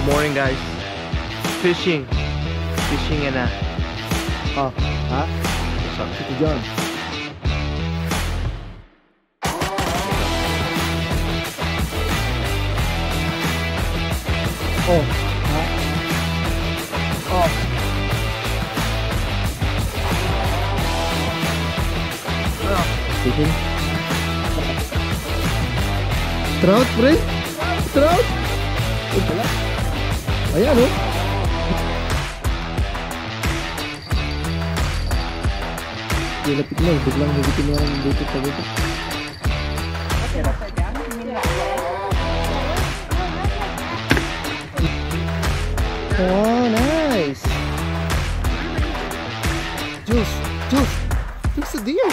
Good morning guys. Fishing na. Oh, ha? What's up? Ito dyan. Oh, ha? Oh. Fishing? Trout, pre? Trout? Ito pala. Ayan, oh. Lapit na, biglang higitin mo lang dito sa dito. Oh, nice! Juice! Juice! Juice a deer!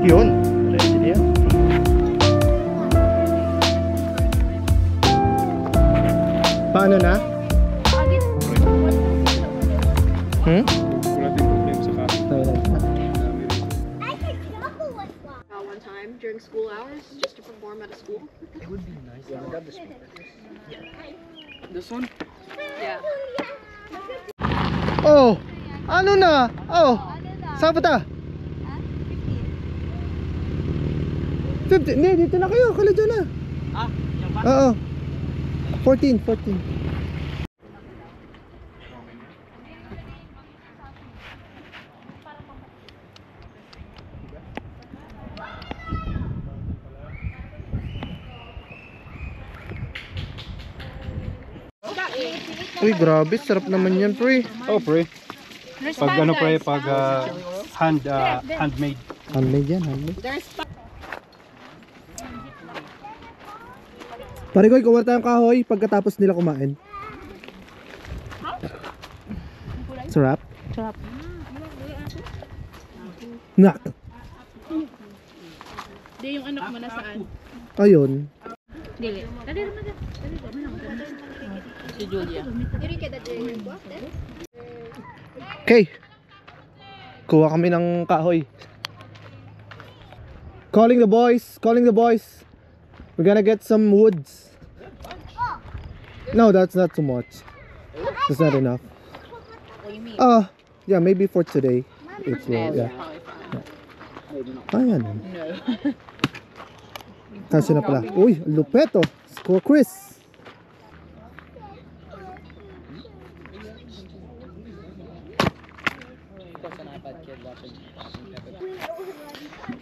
Yun. Paano na? One time during school hours just to perform at a school. It would be nice. Yeah, grab the speaker. Yeah. This one? Yeah. Oh! Ano na? Oh! Saan pa ta? 50. Hindi, dito na kayo. Kala dyan na. Ah, yan ba? Oo. 14. Uy, grabe. Sarap naman yan, pre. Oh, pre. Pag ano, pre, pag handmade. Handmade yan, handmade. Pare ko, kuha tayong kahoy pagkatapos nila kumain. Sarap? Sarap. Nak! Di yung anak mo nasaan? Ayun. Dili. Si Julia. Okay. Kuha kami ng kahoy. Calling the boys. We're gonna get some woods. No, that's not too much. That's not enough. What do you mean? Yeah, maybe for today. It will, yeah. Ayan. No. Kasi na pala. Uy, lupeto. Score Chris.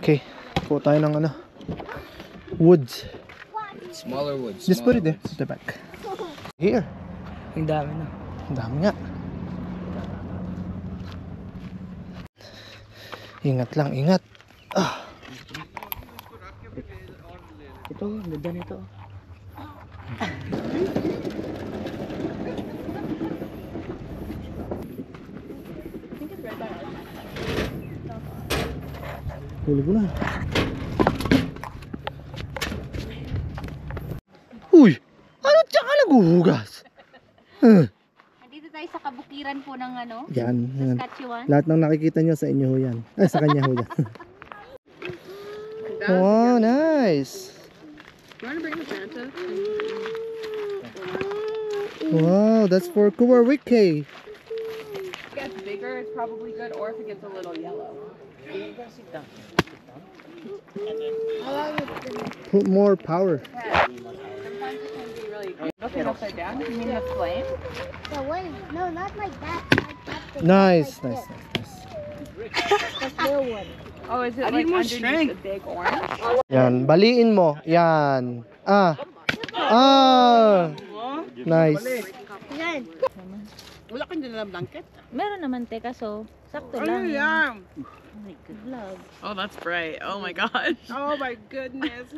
Okay. Kuha tayo ng ano. Woods. Smaller woods. Just put it there. At the back. Here. Ang dami na. Ang dami nga. Ingat lang, ingat. Ito, ganda nito. Huli ko na. Uy! Ano tiyan ka naghuhugas? Nandito tayo sa kabukiran po ng ano? Yan, yan. Saskatchewan. Lahat ng nakikita nyo sa inyo ho yan. Ay, sa kanya ho yan. Wow, nice! You want to bring the Fanta? Wow, that's for Kuwarwike. If it gets bigger, it's probably good, or if it gets a little yellow. Put more power. Sometimes it can be really good. Looking upside down, you mean the flame? The way, no, not like that. Like that. Nice, nice, nice, nice. The little one. Oh, is it I like need more underneath strength. the big orange? Yan, baliin mo. Yan. Nice. Yan. Wala kang dala blanket? Meron naman te, kaso sakto Ano lang. yan? Oh my God. Vlog. Oh, that's bright. Oh my gosh. Oh my goodness.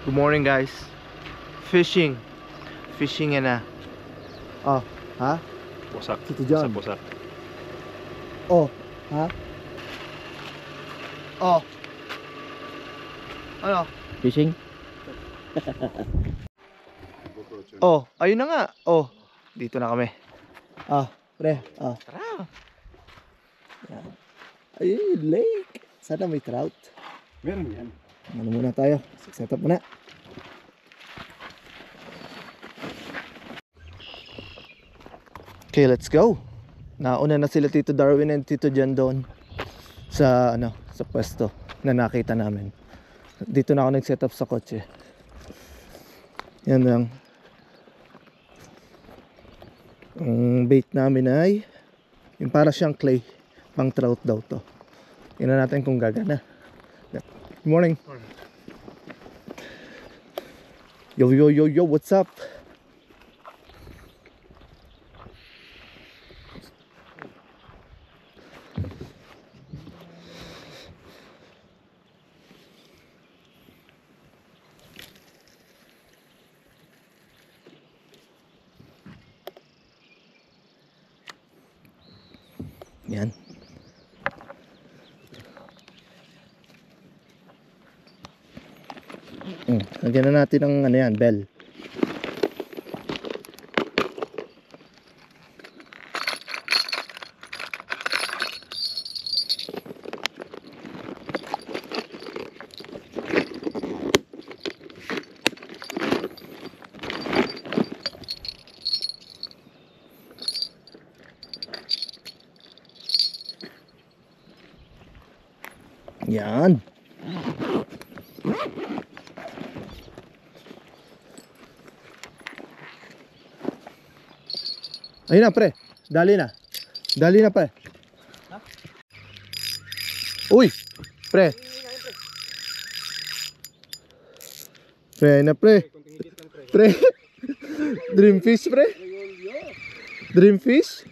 Good morning, guys. Fishing. Fishing yan Oh, ha? Wasak. Tito John. Wasak. Oh, ha? Oh. Ano? Fishing? Oh, ayun na nga. Oh, dito na kami. Pre. Tara. Ayun, lake. Sana may trout. Meron yan. Ano muna tayo? Set up muna. Okay, let's go. Nauna na sila Tito Darwin and Tito Jan doon sa sa pwesto na nakita namin. Dito na ako nag-set up sa kotse. Yan lang. Ang bait namin ay yung para siyang clay, pang trout daw to. Tingnan natin kung gagana. Good morning. Yo, what's up? Yan. Lagyan na natin ng ano yan, bell. Yan. Ayun na, pre. Dali na. Dali na, pre. Uy, pre. Pre na, pre. Pre. Dreamfish, pre. Dreamfish.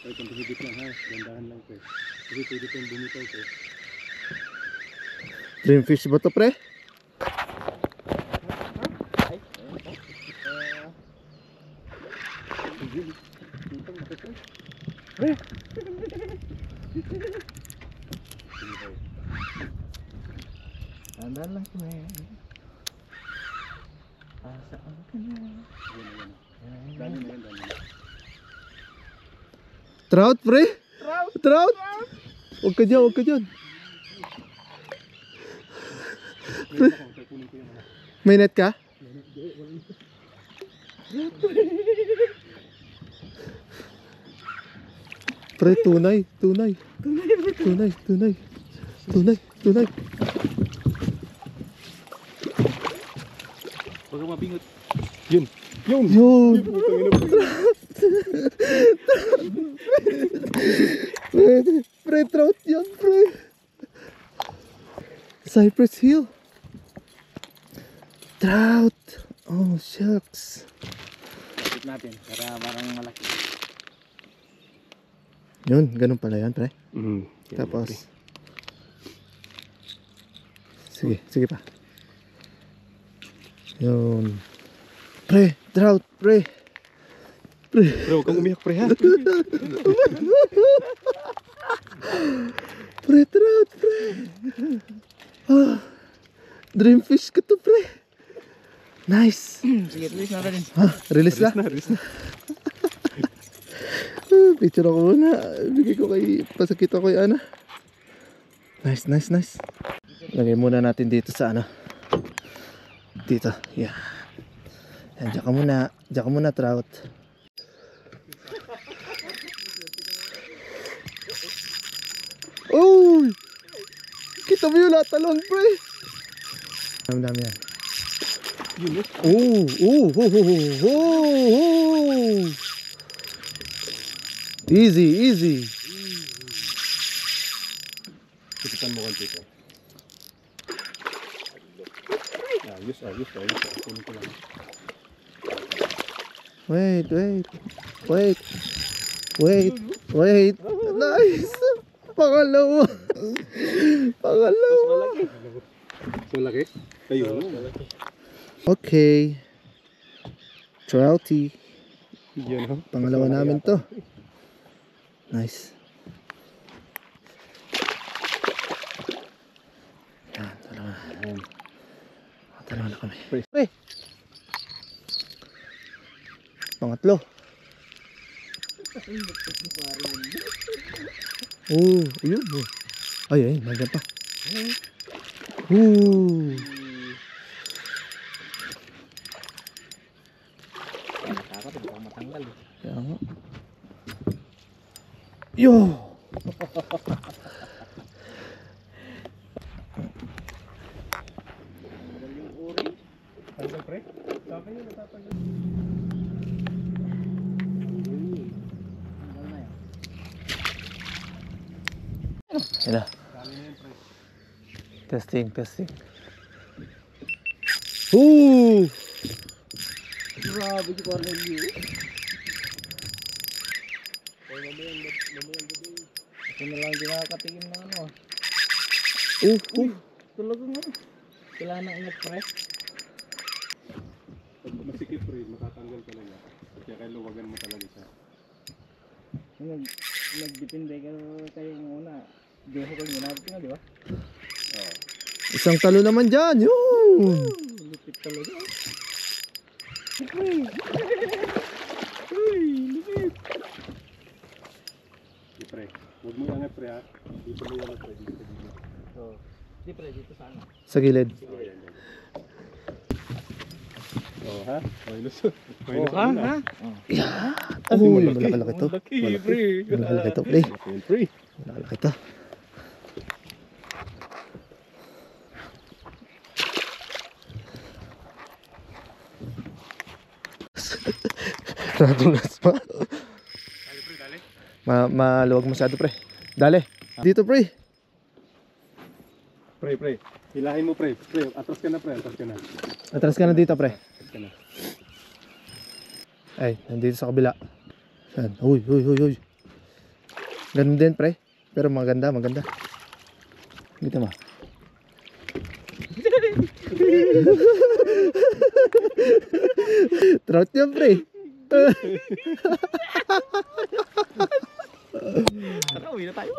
Ay, kung higit lang ha. Gandahan lang pre. Kasi pwede kong bumitaw pre. Dreamfish ba to, pre? Andan lang ko eh. Asaan ka na? Dali na yan, dali na. Trout, pre? Trout? Huwag ka dyan, huwag ka dyan. Pre, may net ka? Pre, tunay. Tunay. Huwag kang mabingot. Yun. Yun. Pre, trout yan, pre. Cypress Hill. Trout. Oh, shucks. Ikot natin, para parang malaki. Yun, ganun pala yan, pre. Tapos, sige pa. Yun. Pre, trout, pre. Pre, huwag kang umiyak, pre, ha? Pre, trout, pre. Ah, dream fish ko to, pre. Nice. Sige, release natin. Release na. Picture ako muna. Bigay ko pasakit ako kay Ana. Nice. Lagay muna natin dito sa ano. Dito. Yeah. Yan, diyan ka muna, trout. Oh! Kita mo yung latalon, pre. Dami yan. Oh. Easy. Tipitan mo konti ko. Ayos. Kunin ko lang. Wait. Nice. Pangalawa. So laki? Ayun. Okay. Trouty. Yan, ha? Pangalawa namin to. Nice. Yan, dalawa na kami. Pre. Pangatlo. Ayun. Ay, nandiyan pa. Takot, hindi ako matanggal. Kaya nga. Yo! Yan na. Testing. Grabe si Cornelio. Ito na lang din nakakatingin ng ano. Talagang ano. Kailangan ng ingat, pre. Pag masikip, pre, matatanggal talaga. Kaya kaya luwagan mo talaga siya. Nagdepende kayong una. Deho kayo ginabit nga, di ba? Isang talo naman dyan. Yun! Lupit talaga. Di, pre. Huwag mo angat, pre, ha? Dito mo angat, pre. Di pre, dito sana. Sa gilid. Ha? Minus. Ha? Uy, malaki to. Pre. Malaki to, pre. Pre. Malaki to. Nadulas pa. Maluwag masyado, pre. Dali. Dito, pre. Pre. Hilahin mo, pre. Pre, atras ka na, pre. Atras ka na dito, pre. Atras ka na. Ay, nandito sa kabila. Yan. Uy. Ganun din, pre. Pero maganda. Dito mo. Trout yan, pre. Tara, uwi na tayo.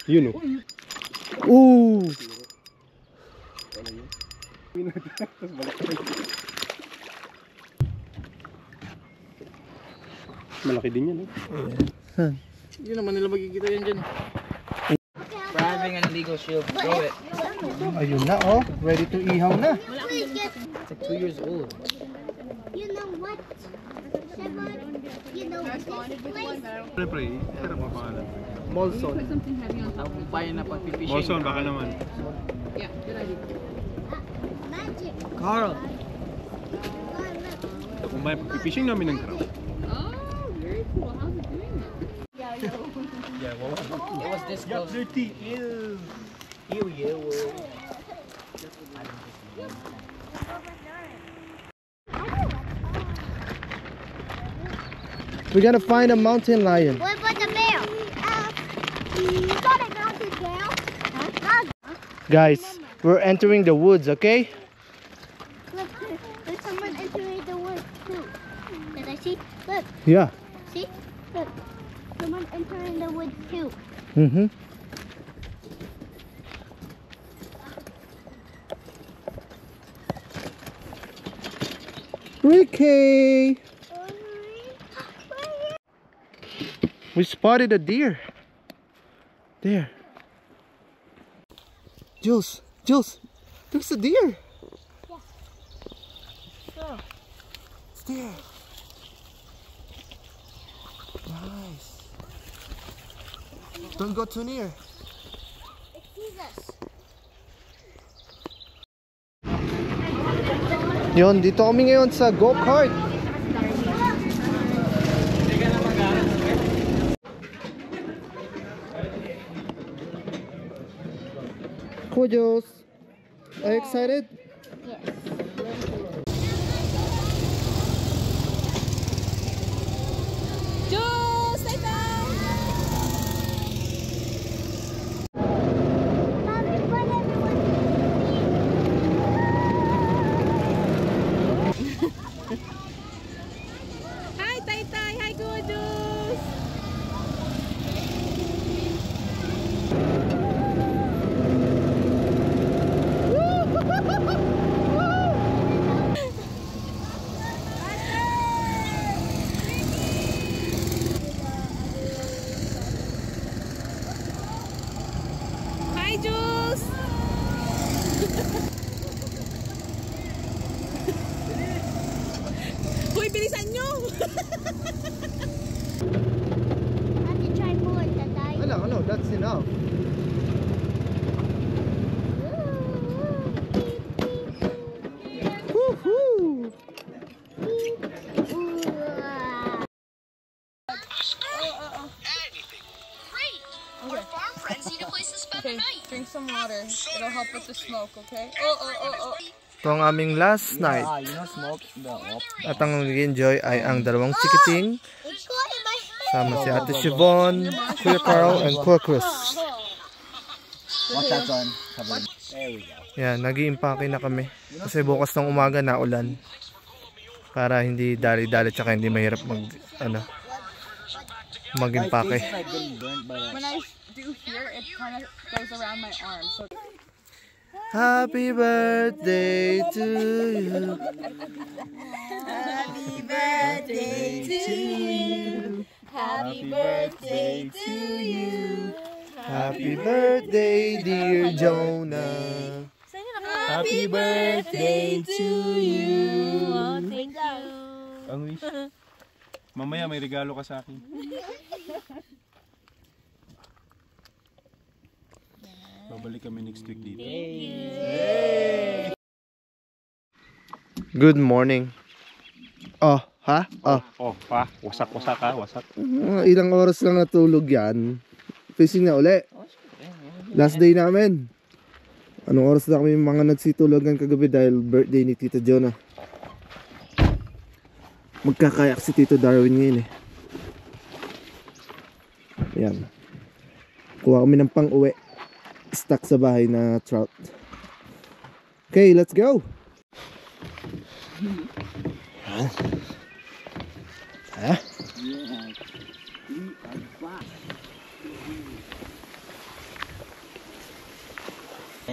Yun, Malaki din yan eh. Hindi naman nila magkikita yan dyan. We're having an illegal shield. Throw it. Ayun na oh, ready to ihaw na. It's like 2 years old. You know what? Seven, you know this place? Pre, pero mapangalan. Molson. Put something heavy on top of it. Tagumpay na pagpipishing. Molson, baka naman. Yeah, good idea. Magic. Carl! Kung may pagpipishing namin ng crab. Oh, very cool. How's it doing that? Yeah, wow. It was this close. Dirty. Ew. We're gonna find a mountain lion. What about the bear? You got a mountain bear? Huh? Guys, we're entering the woods, okay? Look, there's someone entering the woods too. Did I see? Look, Yeah. see? Look, someone entering the woods too. Mm-hmm. Ricky! We spotted a deer. There. Jules, there's a deer. It's there. Nice. Don't go too near. It sees us. Yon, dito kami ngayon sa go-kart. Cool, Jules. Are you excited? Yes. Jules, stay down. Mommy, what everyone Hi, Tay Tay. Hi, good Jules. Hi, Jules. Hoy, bilisan nyo. have to try more, Tatay. No, that's enough. Woohoo! Okay, drink some water. It'll help with the smoke, okay? Oh. Ito ang aming last night. You know smoke the op. At ang nag-enjoy ay ang dalawang chikiting. It's caught in my hand. Sama si Ate Siobhan, Kuya Carl, and Kuya Chris. Watch that son. There we go. Yan, nag-iimpake na kami. Kasi bukas ng umaga na ulan. Para hindi dali-dali tsaka hindi mahirap mag-impake. It's like getting burnt by that. When I do here, it kind of goes around my arm. So Happy birthday to you. Happy birthday to you. Happy birthday to you. Happy birthday, dear Jonah. Happy birthday to you. Oh, thank you. Ang wish. Mamaya may regalo ka sa akin. Babalik kami next week dito. Good morning. Oh, ha? Oh. Oh, pa. Wasak-wasak ha. Wasak. Ilang oras lang natulog yan. Fishing na uli. Last day namin. Anong oras na kami mga nagsitulogan kagabi dahil birthday ni Tito Jonah. Magkakayak si Tito Darwin ngayon eh. Yan. Kuha kami ng pang-uwi. Stuck sa bahay na trout. Okay, let's go! Ha?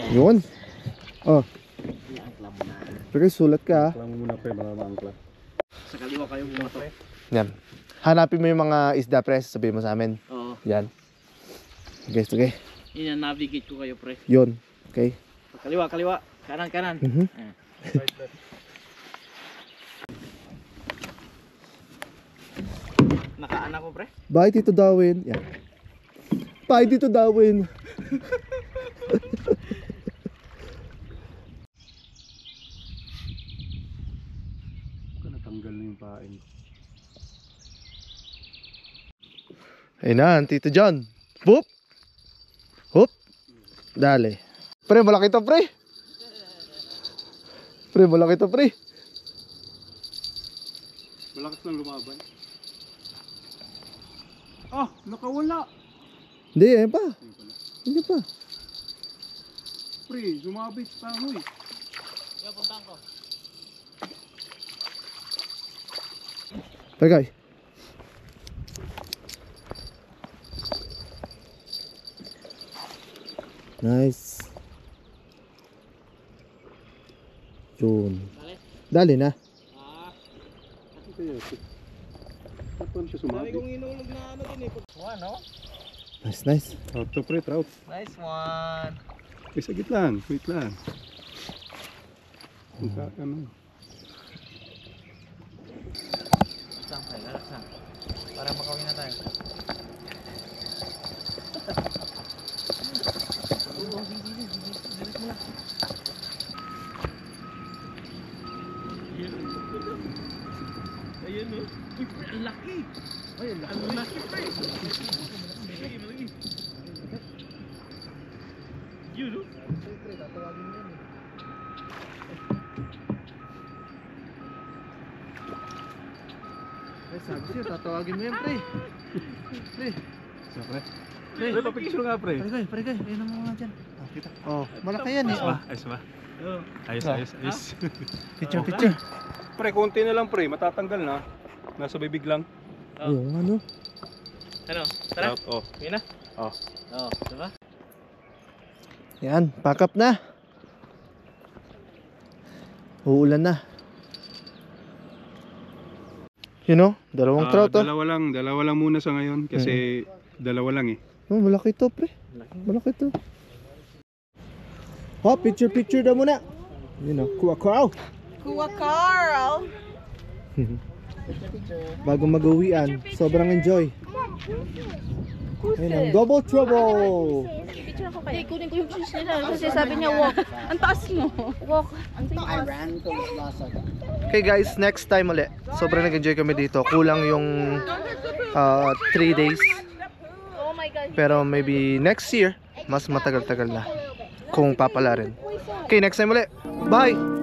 Yun. Oh. Pero sulat ka ha. Alam mo muna pre, mga angkla. Sa kaliwa kayo bumato. Yan. Hanapin mo yung mga isda, pre. Sabihin mo sa amin. Oo. Yan. Okay, sige. Ina-navigate ko kayo, pre. Yun. Okay. Kaliwa, kaliwa. Kanan, kanan. Mhm. Nakaanak ko, pre. Bye, Tito Darwin. Yan. Bye, Tito Darwin. Natanggal na yung pain. Ayun na, Tito John. Boop. Hop. Dali. Pre, malaki to, pre. Pre, malaki to, pre. Malakas lang lumaban. Ah, nakawala. Hindi, ayun pa. Ayun pala. Hindi pa. Pre, sumabit sa tahoy. Yo, puntahan ko. Pre, guys. Nice. Yun. Dali na. Ano kaya ito? Ba't paano siya sumabit? inulog na ano din eh. One, no? Nice, nice. Trout to pre, trout. Nice one. Eh, sagit lang. Wait lang. Punta, ano? Relax lang, pre. Relax lang. Para makawin na tayo. Ayun, no? Uy, ang laki! Ay, ang laki, pre! Malaki, malaki. Yun, no? Pre, tatawagin mo yan, eh. Sabi siya, tatawagin mo yan, pre. Pre. Siya pre. Pre, Pre, papicture nga pre. pre, ayun ang mga dyan. Ah, kita. Oh, malaki yan eh. Oh. Ayos ba? Oh. Ayos, Ah. ayos, ayos. Picture, picture. Pre, konti na lang pre. Matatanggal na. Nasa bibig lang. Oh. Yung ano? Ano? Tara. Trout, oh. Yun na? Oh. Oo, diba? Yan, pack up na. Uulan na. You know, dalawang trout oh. Dalawa lang muna sa ngayon kasi dalawa lang eh. Oh, malaki to, pre. Malaki to. Hop, picture daw muna. You know, kuha. Kuya Carl. Bago mag-uwian, sobrang enjoy. Ayun ang double trouble. Picture ako kayo. Kunin ko yung shoes nila kasi sabi niya walk. Ang taas mo. Walk. Ang taas. Okay guys, next time ulit. Sobrang nag-enjoy kami dito. Kulang yung 3 days. Oh my God. Pero maybe next year, mas matagal-tagal na. Kung papala rin. Okay, next time ulit. Bye!